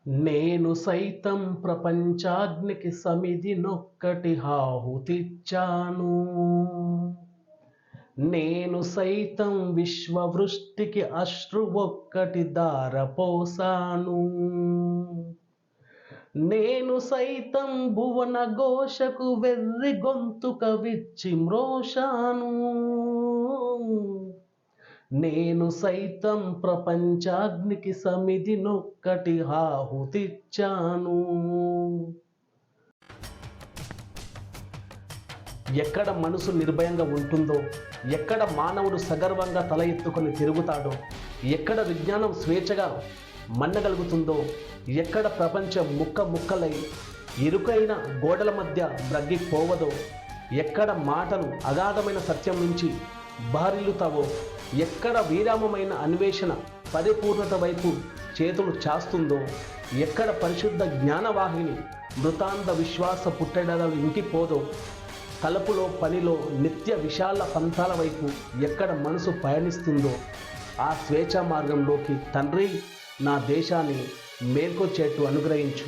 నేను సైతం ప్రపంచాగ్నికి సమిధి నొక్కటి హాహుతిచ్చాను. నేను సైతం విశ్వవృష్టికి అశ్రు ఒక్కటి ధారపోసాను. నేను సైతం భువన ఘోషకు వెర్రి గొంతుక విచ్చి మ్రోషాను. నేను సైతం ప్రపంచాగ్నికి సమిధి నొక్కటి హాహుతిచ్చాను. ఎక్కడ మనసు నిర్భయంగా ఉంటుందో, ఎక్కడ మానవుడు సగర్వంగా తల ఎత్తుకొని తిరుగుతాడో, ఎక్కడ విజ్ఞానం స్వేచ్ఛగా మన్నగలుగుతుందో, ఎక్కడ ప్రపంచం ముక్క ముక్కలై ఇరుకైన గోడల మధ్య బ్రగ్గిపోవదో, ఎక్కడ మాటలు అగాధమైన సత్యం నుంచి బారిల్లుతావో, ఎక్కడ విరామమైన అన్వేషణ పరిపూర్ణత వైపు చేతులు చాస్తుందో, ఎక్కడ పరిశుద్ధ జ్ఞానవాహిని మృతాంధ విశ్వాస పుట్టెడలు ఇంకిపోదో, తలుపులో పనిలో నిత్య విశాల పంతాల వైపు ఎక్కడ మనసు పయనిస్తుందో, ఆ స్వేచ్ఛా మార్గంలోకి తండ్రి నా దేశాన్ని మేల్కొచ్చేట్టు అనుగ్రహించు.